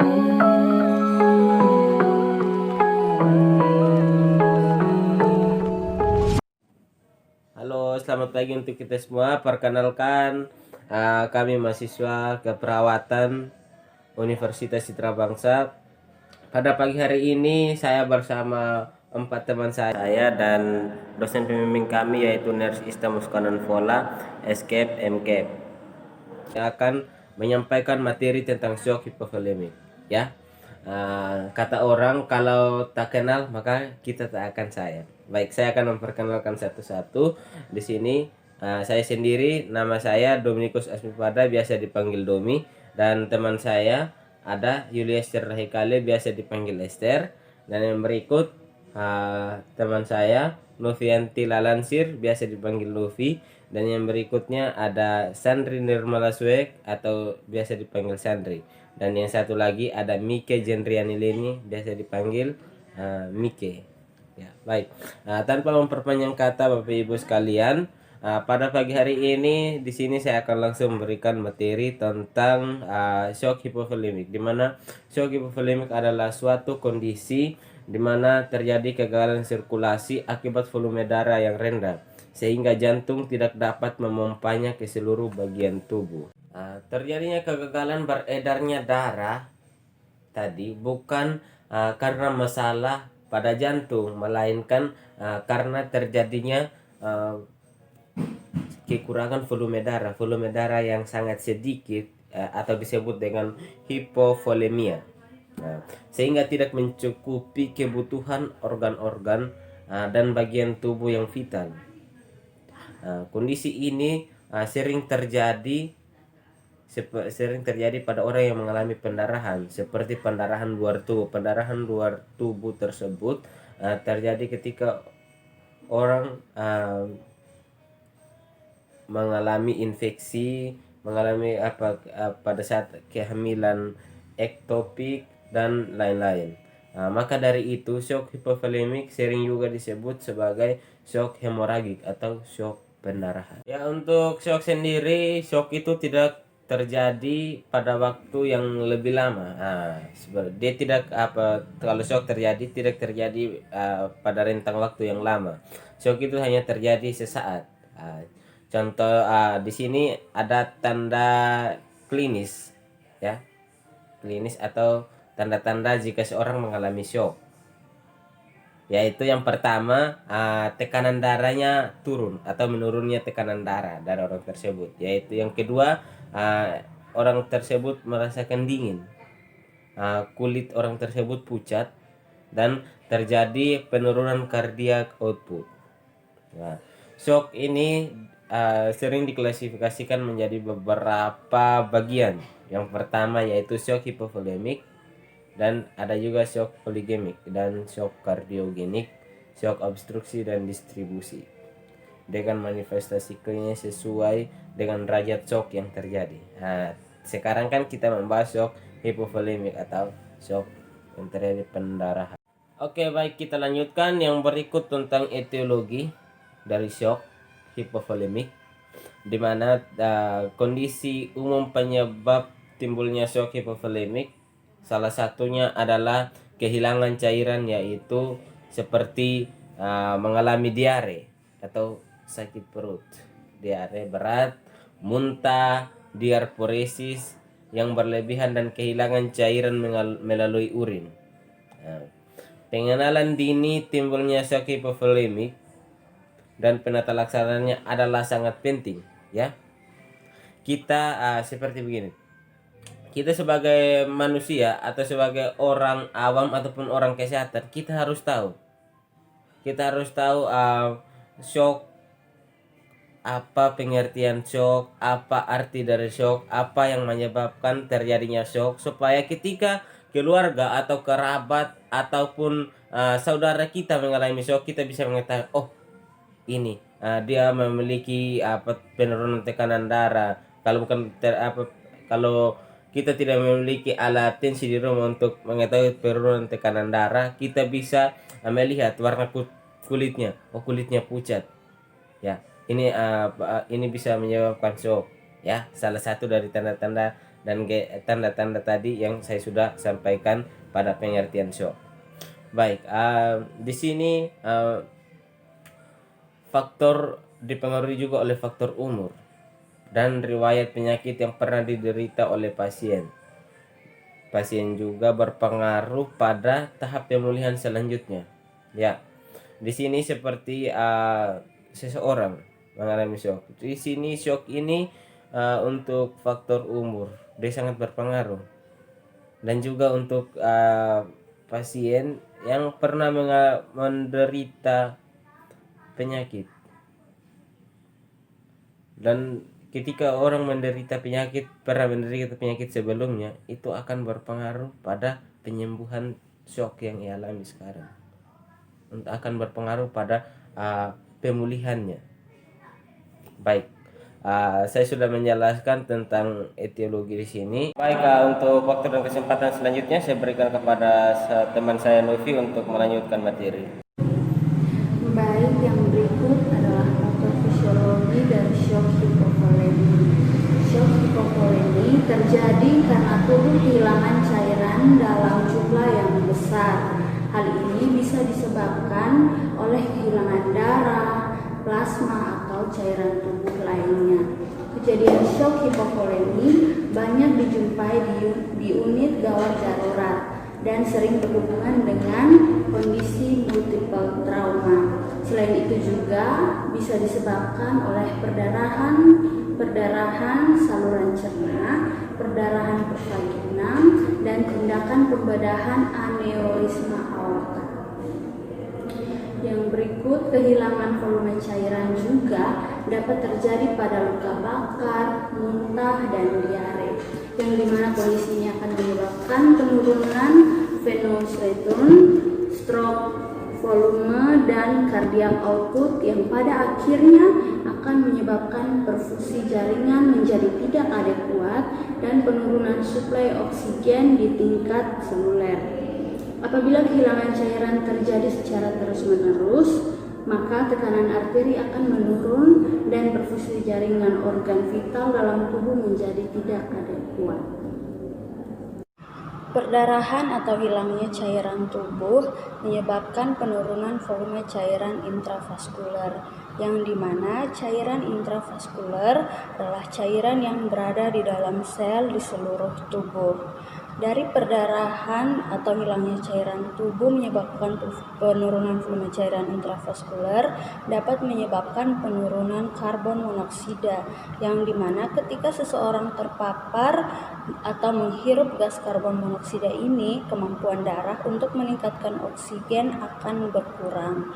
Halo, selamat pagi untuk kita semua. Perkenalkan, kami mahasiswa keperawatan Universitas Citra Bangsa. Pada pagi hari ini saya bersama 4 teman saya dan dosen pembimbing kami yaitu Nurse Ista Muskanan Fola, Escape MCAP. Saya akan menyampaikan materi tentang shock hipovolemik. Ya, kata orang kalau tak kenal maka kita tak akan sayang. Baik, saya akan memperkenalkan satu-satu. Di sini saya sendiri, nama saya Dominikus Asmipada, biasa dipanggil Domi, dan teman saya ada Yulia Esther Rahikale, biasa dipanggil Esther, dan yang berikut teman saya Novianti Lalansir, biasa dipanggil Luffy, dan yang berikutnya ada Sandri Nirmala Suek atau biasa dipanggil Sandri, dan yang satu lagi ada Mike Jendriani Leni, biasa dipanggil Mike. Ya, baik. Tanpa memperpanjang kata Bapak Ibu sekalian, pada pagi hari ini di sini saya akan langsung memberikan materi tentang shock hipovolemik, di mana shock hipovolemik adalah suatu kondisi di mana terjadi kegagalan sirkulasi akibat volume darah yang rendah sehingga jantung tidak dapat memompanya ke seluruh bagian tubuh. Terjadinya kegagalan beredarnya darah tadi bukan karena masalah pada jantung, melainkan karena terjadinya kekurangan volume darah yang sangat sedikit atau disebut dengan hipovolemia. Sehingga tidak mencukupi kebutuhan organ-organ dan bagian tubuh yang vital. Kondisi ini sering terjadi pada orang yang mengalami pendarahan seperti pendarahan luar tubuh. Pendarahan luar tubuh tersebut terjadi ketika orang mengalami infeksi, pada saat kehamilan ektopik dan lain-lain. Maka dari itu shock hipovolemik sering juga disebut sebagai shock hemoragik atau shock pendarahan. Ya, untuk shock sendiri, shock itu tidak terjadi pada waktu yang lebih lama. Dia tidak kalau shock terjadi tidak terjadi pada rentang waktu yang lama. Shock itu hanya terjadi sesaat. Contoh di sini ada tanda klinis, ya, klinis atau tanda-tanda jika seorang mengalami shock. Yaitu yang pertama, tekanan darahnya turun atau menurunnya tekanan darah dari orang tersebut. Yaitu yang kedua, orang tersebut merasakan dingin, kulit orang tersebut pucat, dan terjadi penurunan cardiac output. Nah, shock ini sering diklasifikasikan menjadi beberapa bagian. Yang pertama yaitu shock hipovolemik, dan ada juga shock poligemik dan shock kardiogenik, shock obstruksi dan distribusi, dengan manifestasi klinis sesuai dengan derajat shock yang terjadi. Sekarang kan kita membahas shock hipovolemik atau shock yang terjadi pendarahan. Oke, baik, kita lanjutkan yang berikut tentang etiologi dari shock hipovolemik, di mana kondisi umum penyebab timbulnya shock hipovolemik salah satunya adalah kehilangan cairan, yaitu seperti mengalami diare atau sakit perut, diare berat, muntah, diarporesis yang berlebihan, dan kehilangan cairan melalui urin. Pengenalan dini timbulnya shock hipovolemik dan penata laksananya adalah sangat penting, ya. Kita seperti begini. Kita sebagai manusia atau sebagai orang awam ataupun orang kesehatan, kita harus tahu. Kita harus tahu shock, apa pengertian shock, apa arti dari shock, apa yang menyebabkan terjadinya shock, supaya ketika keluarga atau kerabat ataupun saudara kita mengalami shock, kita bisa mengetahui, oh ini dia memiliki penurunan tekanan darah. Kalau bukan kalau kita tidak memiliki alat tensi di rumah untuk mengetahui penurunan tekanan darah, kita bisa melihat warna kulitnya. Oh, kulitnya pucat, ya, ini bisa menyebabkan shock, ya. Salah satu dari tanda-tanda dan tanda-tanda tadi yang saya sudah sampaikan pada pengertian shock. Baik, di sini faktor dipengaruhi juga oleh faktor umur dan riwayat penyakit yang pernah diderita oleh pasien. Pasien juga berpengaruh pada tahap pemulihan selanjutnya. Ya, di sini seperti seseorang mengalami shock. Di sini shock ini untuk faktor umur dia sangat berpengaruh, dan juga untuk pasien yang pernah menderita penyakit. Dan ketika orang pernah menderita penyakit sebelumnya, itu akan berpengaruh pada penyembuhan shock yang ia alami sekarang, akan berpengaruh pada pemulihannya. Baik, saya sudah menjelaskan tentang etiologi di sini. Baik, untuk waktu dan kesempatan selanjutnya saya berikan kepada teman saya Novi untuk melanjutkan materi. Baik, yang berikut adalah faktor fisiologi dari shock hipovolemi. Shock hipovolemi terjadi karena tubuh kehilangan cairan dalam jumlah yang besar. Hal ini bisa disebabkan oleh kehilangan darah, plasma, atau cairan tubuh lainnya. Kejadian shock hipovolemi banyak dijumpai di unit gawat darurat dan sering berhubungan dengan kondisi multiple trauma. Selain itu juga bisa disebabkan oleh perdarahan saluran cerna, perdarahan vagina, dan tindakan pembedahan aneurisma aorta. Yang berikut, kehilangan volume cairan juga dapat terjadi pada luka bakar, muntah, dan diare, yang dimana kondisinya akan menyebabkan penurunan venous return, stroke volume, dan cardiac output yang pada akhirnya akan menyebabkan perfusi jaringan menjadi tidak adekuat dan penurunan suplai oksigen di tingkat seluler. Apabila kehilangan cairan terjadi secara terus-menerus, maka tekanan arteri akan menurun dan perfusi jaringan organ vital dalam tubuh menjadi tidak adekuat. Perdarahan atau hilangnya cairan tubuh menyebabkan penurunan volume cairan intravaskuler, yang dimana cairan intravaskuler adalah cairan yang berada di dalam sel di seluruh tubuh. Dari perdarahan atau hilangnya cairan tubuh menyebabkan penurunan volume cairan intravaskuler dapat menyebabkan penurunan karbon monoksida, yang dimana ketika seseorang terpapar atau menghirup gas karbon monoksida ini, kemampuan darah untuk meningkatkan oksigen akan berkurang.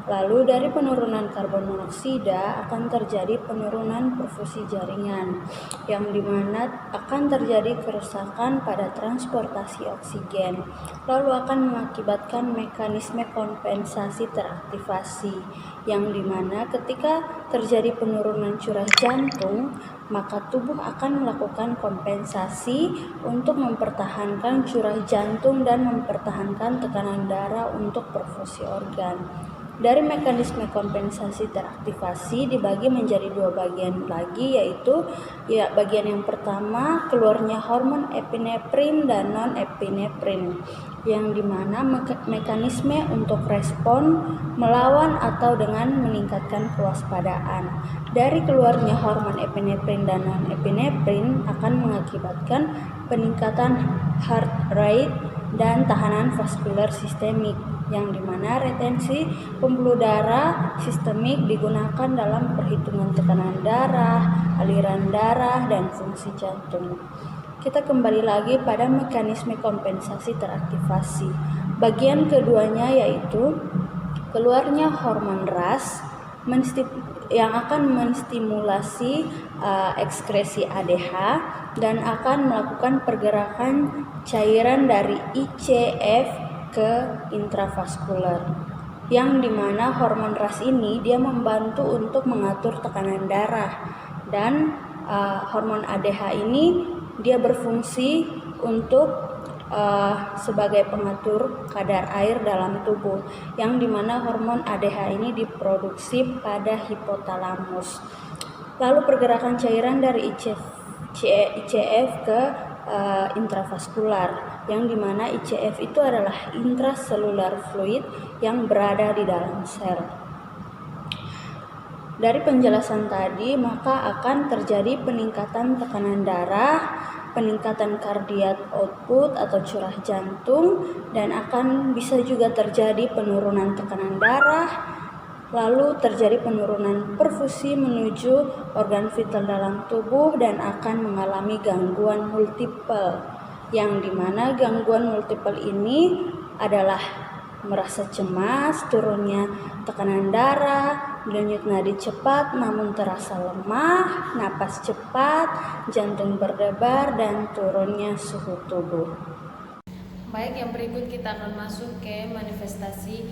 Lalu dari penurunan karbon monoksida akan terjadi penurunan perfusi jaringan, yang dimana akan terjadi kerusakan pada transportasi oksigen, lalu akan mengakibatkan mekanisme kompensasi teraktivasi, yang dimana ketika terjadi penurunan curah jantung, maka tubuh akan melakukan kompensasi untuk mempertahankan curah jantung dan mempertahankan tekanan darah untuk perfusi organ. Dari mekanisme kompensasi teraktivasi dibagi menjadi dua bagian lagi, yaitu bagian yang pertama keluarnya hormon epinefrin dan non-epinefrin, yang dimana mekanisme untuk respon melawan atau dengan meningkatkan kewaspadaan. Dari keluarnya hormon epinefrin dan non-epinefrin akan mengakibatkan peningkatan heart rate dan tahanan vaskuler sistemik, yang dimana retensi pembuluh darah sistemik digunakan dalam perhitungan tekanan darah, aliran darah, dan fungsi jantung. Kita kembali lagi pada mekanisme kompensasi teraktivasi. Bagian keduanya yaitu keluarnya hormon RAS yang akan menstimulasi ekskresi ADH dan akan melakukan pergerakan cairan dari ICF ke intravaskuler, yang dimana hormon RAS ini dia membantu untuk mengatur tekanan darah, dan hormon ADH ini dia berfungsi untuk sebagai pengatur kadar air dalam tubuh, yang dimana hormon ADH ini diproduksi pada hipotalamus. Lalu pergerakan cairan dari ICF ke intravaskular, yang dimana ICF itu adalah intracellular fluid yang berada di dalam sel. Dari penjelasan tadi, maka akan terjadi peningkatan tekanan darah, peningkatan cardiac output atau curah jantung, dan akan bisa juga terjadi penurunan tekanan darah, lalu terjadi penurunan perfusi menuju organ vital dalam tubuh, dan akan mengalami gangguan multiple, yang dimana gangguan multiple ini adalah merasa cemas, turunnya tekanan darah, denyut nadi cepat namun terasa lemah, napas cepat, jantung berdebar, dan turunnya suhu tubuh. Baik, yang berikut kita akan masuk ke manifestasi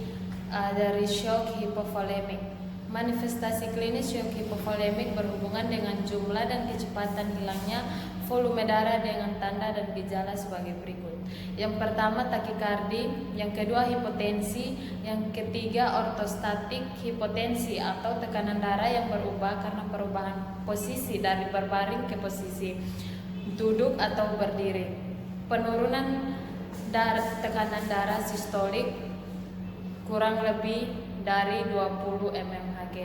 dari shock hipovolemik. Manifestasi klinis shock hipovolemik berhubungan dengan jumlah dan kecepatan hilangnya volume darah dengan tanda dan gejala sebagai berikut. Yang pertama takikardi, yang kedua hipotensi, yang ketiga ortostatik hipotensi atau tekanan darah yang berubah karena perubahan posisi dari berbaring ke posisi duduk atau berdiri. Penurunan tekanan darah sistolik kurang lebih dari 20 mmHg.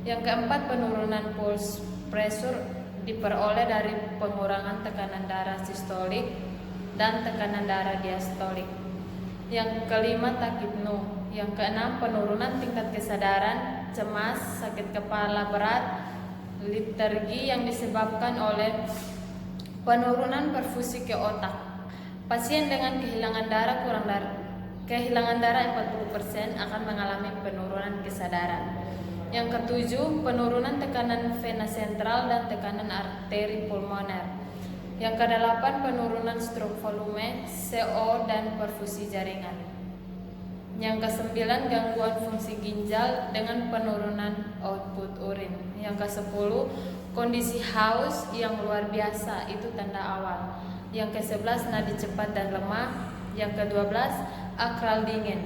Yang keempat penurunan pulse pressure diperoleh dari pengurangan tekanan darah sistolik dan tekanan darah diastolik. Yang kelima takipno. Yang keenam penurunan tingkat kesadaran, cemas, sakit kepala berat, liturgi yang disebabkan oleh penurunan perfusi ke otak. Pasien dengan kehilangan darah 40% akan mengalami penurunan kesadaran. Yang ketujuh, penurunan tekanan vena sentral dan tekanan arteri pulmoner. Yang kedelapan, penurunan stroke volume, CO, dan perfusi jaringan. Yang kesembilan, gangguan fungsi ginjal dengan penurunan output urin. Yang kesepuluh, kondisi haus yang luar biasa, itu tanda awal. Yang ke-11, nadi cepat dan lemah. Yang ke-12, akral dingin.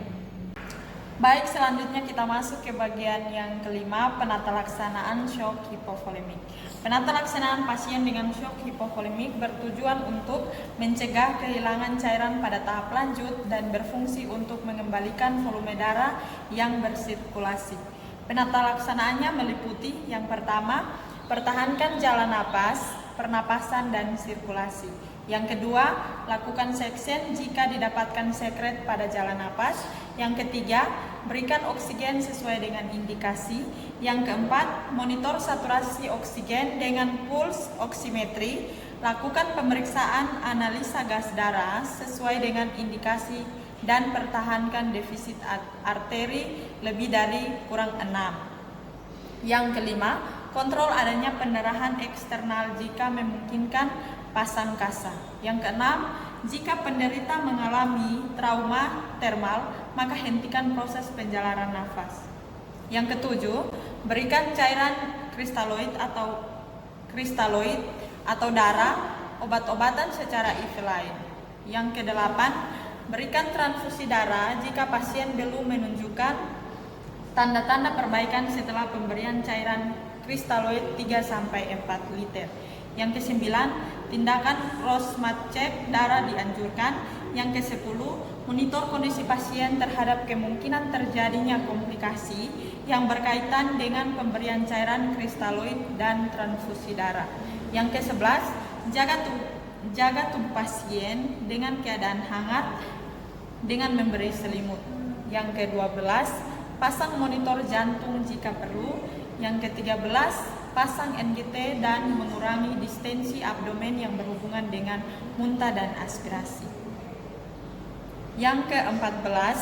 Baik, selanjutnya kita masuk ke bagian yang kelima, penata laksanaan shock hipovolemik. Penata laksanaan pasien dengan shock hipovolemik bertujuan untuk mencegah kehilangan cairan pada tahap lanjut dan berfungsi untuk mengembalikan volume darah yang bersirkulasi. Penata laksanaannya meliputi yang pertama, pertahankan jalan napas, pernapasan, dan sirkulasi. Yang kedua, lakukan seksen jika didapatkan sekret pada jalan napas. Yang ketiga, berikan oksigen sesuai dengan indikasi. Yang keempat, monitor saturasi oksigen dengan pulse oximetri. Lakukan pemeriksaan analisa gas darah sesuai dengan indikasi dan pertahankan defisit arteri lebih dari kurang 6. Yang kelima, kontrol adanya pendarahan eksternal jika memungkinkan, pasang kasa. Yang keenam, jika penderita mengalami trauma termal, maka hentikan proses penjalaran nafas. Yang ketujuh, berikan cairan kristaloid atau darah, obat-obatan secara IV lain. Yang kedelapan, berikan transfusi darah jika pasien belum menunjukkan tanda-tanda perbaikan setelah pemberian cairan kristaloid 3-4 liter. Yang kesembilan, tindakan Rosmat-Cep darah dianjurkan. Yang ke-10, monitor kondisi pasien terhadap kemungkinan terjadinya komplikasi yang berkaitan dengan pemberian cairan kristaloid dan transfusi darah. Yang ke-11, jaga tubuh pasien dengan keadaan hangat dengan memberi selimut. Yang ke-12, pasang monitor jantung jika perlu. Yang ke-13, pasang NGT dan mengurangi distensi abdomen yang berhubungan dengan muntah dan aspirasi. Yang ke-14,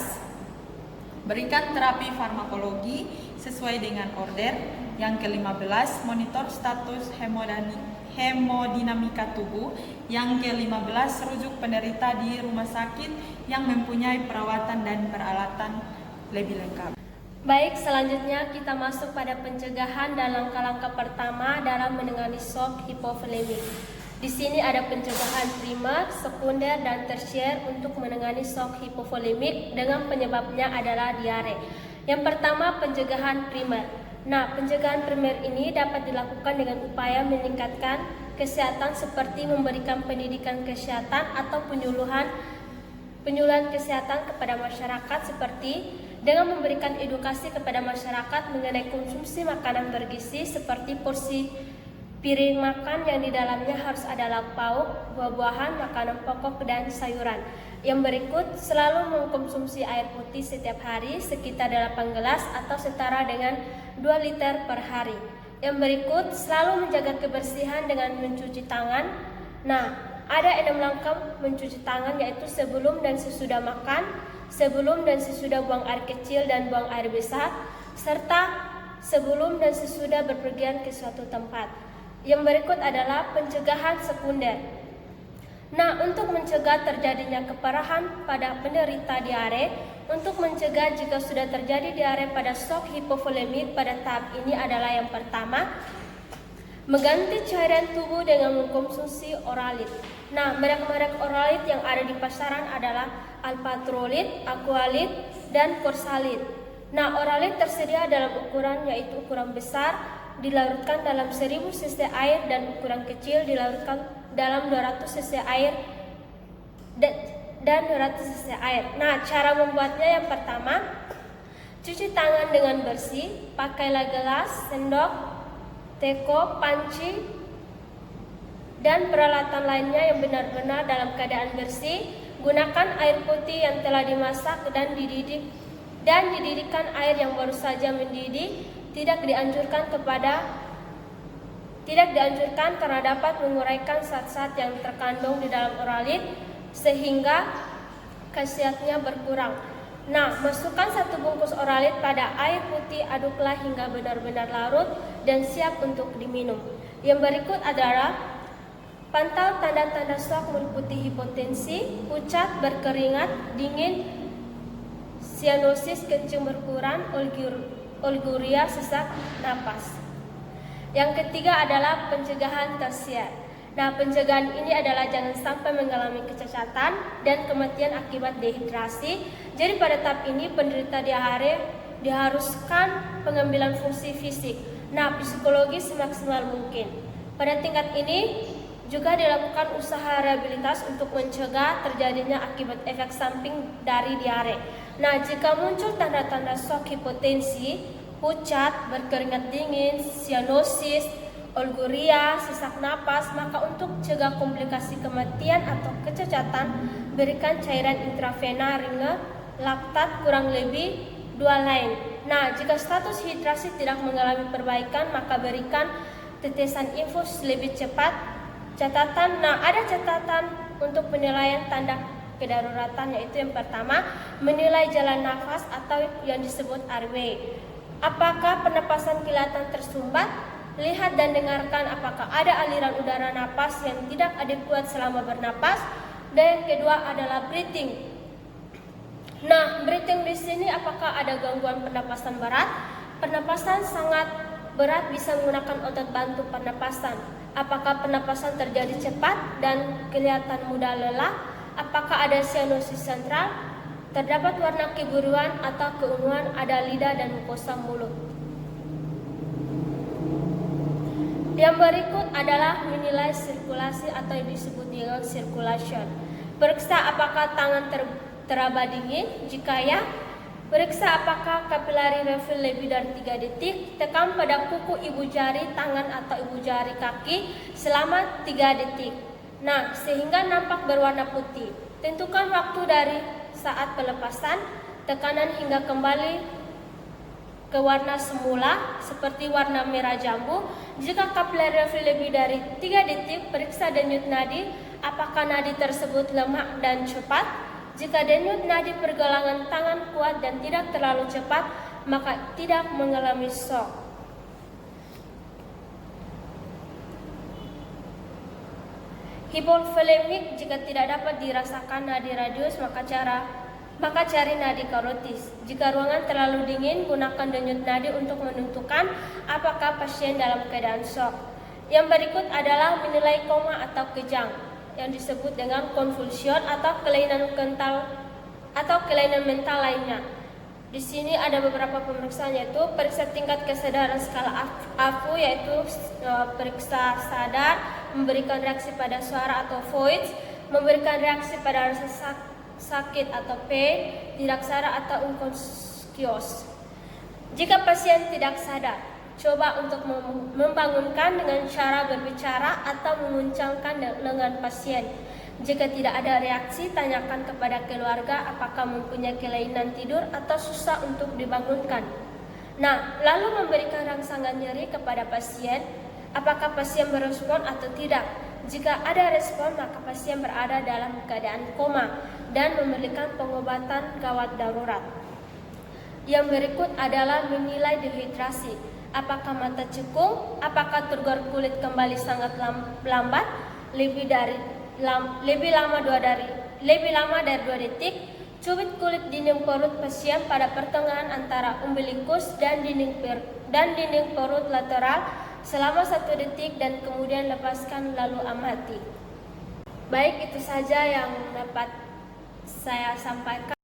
berikan terapi farmakologi sesuai dengan order. Yang ke-15, monitor status hemodinamika tubuh. Yang ke-15, rujuk penderita di rumah sakit yang mempunyai perawatan dan peralatan lebih lengkap. Baik, selanjutnya kita masuk pada pencegahan dan langkah-langkah pertama dalam menangani shock hipovolemik. Di sini ada pencegahan primer, sekunder, dan tersier untuk menangani shock hipovolemik dengan penyebabnya adalah diare. Yang pertama, pencegahan primer. Nah, pencegahan primer ini dapat dilakukan dengan upaya meningkatkan kesehatan seperti memberikan pendidikan kesehatan atau penyuluhan kesehatan kepada masyarakat, seperti dengan memberikan edukasi kepada masyarakat mengenai konsumsi makanan bergizi seperti porsi piring makan yang di dalamnya harus ada lauk pauk, buah-buahan, makanan pokok, dan sayuran. Yang berikut, selalu mengkonsumsi air putih setiap hari sekitar 8 gelas atau setara dengan 2 liter per hari. Yang berikut, selalu menjaga kebersihan dengan mencuci tangan. Nah, ada 6 langkah mencuci tangan, yaitu sebelum dan sesudah makan, sebelum dan sesudah buang air kecil dan buang air besar, serta sebelum dan sesudah berpergian ke suatu tempat. Yang berikut adalah pencegahan sekunder. Nah, untuk mencegah terjadinya keparahan pada penderita diare, untuk mencegah jika sudah terjadi diare pada shock hipovolemik pada tahap ini adalah yang pertama, mengganti cairan tubuh dengan mengkonsumsi oralit. Nah, merek-merek oralit yang ada di pasaran adalah alpatrolit, aqualit, dan korsalit. Nah, oralit tersedia dalam ukuran yaitu ukuran besar dilarutkan dalam 1000 cc air dan ukuran kecil dilarutkan dalam 200 cc air dan 200 cc air. Nah, cara membuatnya yang pertama, cuci tangan dengan bersih, pakailah gelas, sendok, teko, panci, dan peralatan lainnya yang benar-benar dalam keadaan bersih. Gunakan air putih yang telah dimasak dan dididihkan air yang baru saja mendidih. Tidak dianjurkan karena dapat menguraikan zat-zat yang terkandung di dalam oralit sehingga khasiatnya berkurang. Nah, masukkan 1 bungkus oralit pada air putih, aduklah hingga benar-benar larut dan siap untuk diminum. Yang berikut adalah pantau tanda-tanda shock meliputi hipotensi, pucat, berkeringat, dingin, sianosis, kencing berkurang, oliguria, sesak napas. Yang ketiga adalah pencegahan tersier. Nah, pencegahan ini adalah jangan sampai mengalami kecacatan dan kematian akibat dehidrasi. Jadi pada tahap ini penderita diare diharuskan pengambilan fungsi fisik. Nah, psikologi semaksimal mungkin. Pada tingkat ini juga dilakukan usaha rehabilitas untuk mencegah terjadinya akibat efek samping dari diare. Nah, jika muncul tanda-tanda shock hipotensi, pucat, berkeringat dingin, sianosis, oliguria, sesak napas, maka untuk cegah komplikasi kematian atau kecacatan, berikan cairan intravena ringan, laktat kurang lebih 2 lain. Nah, jika status hidrasi tidak mengalami perbaikan, maka berikan tetesan infus lebih cepat. Catatan, nah ada catatan untuk penilaian tanda kedaruratan, yaitu yang pertama, menilai jalan nafas atau yang disebut airway. Apakah pernapasan kelihatan tersumbat? Lihat dan dengarkan apakah ada aliran udara napas yang tidak adekuat selama bernapas. Dan yang kedua adalah breathing. Nah, breathing di sini apakah ada gangguan pernapasan berat? Pernapasan sangat berat bisa menggunakan otot bantu pernapasan. Apakah pernapasan terjadi cepat dan kelihatan mudah lelah? Apakah ada sianosis sentral? Terdapat warna kebiruan atau keunguan, ada lidah dan mukosa mulut. Yang berikut adalah menilai sirkulasi atau yang disebut dengan circulation. Periksa apakah tangan teraba dingin, jika ya, periksa apakah kapilari refill lebih dari 3 detik. Tekan pada kuku ibu jari tangan atau ibu jari kaki selama 3 detik. Nah, sehingga nampak berwarna putih. Tentukan waktu dari saat pelepasan, tekanan hingga kembali ke warna semula seperti warna merah jambu. Jika kapilari refill lebih dari 3 detik, periksa denyut nadi, apakah nadi tersebut lemah dan cepat. Jika denyut nadi pergelangan tangan kuat dan tidak terlalu cepat, maka tidak mengalami shock. Hipovolemik jika tidak dapat dirasakan nadi radius, maka cari nadi karotis. Jika ruangan terlalu dingin, gunakan denyut nadi untuk menentukan apakah pasien dalam keadaan shock. Yang berikut adalah menilai koma atau kejang, yang disebut dengan convulsion atau kelainan mental lainnya. Di sini ada beberapa pemeriksaan, yaitu periksa tingkat kesadaran skala AFU, yaitu periksa sadar, memberikan reaksi pada suara atau voice, memberikan reaksi pada rasa sakit atau pain, tidak sadar atau unconscious. Jika pasien tidak sadar, coba untuk membangunkan dengan cara berbicara atau menguncangkan lengan pasien. Jika tidak ada reaksi, tanyakan kepada keluarga apakah mempunyai kelainan tidur atau susah untuk dibangunkan. Nah, lalu memberikan rangsangan nyeri kepada pasien, apakah pasien berespon atau tidak. Jika ada respon, maka pasien berada dalam keadaan koma dan memerlukan pengobatan gawat darurat. Yang berikut adalah menilai dehidrasi. Apakah mata cekung? Apakah turgor kulit kembali sangat lambat? Lebih lama dari 2 detik. Cubit kulit dinding perut pasien pada pertengahan antara umbilikus dan dinding perut lateral selama 1 detik dan kemudian lepaskan lalu amati. Baik, itu saja yang dapat saya sampaikan.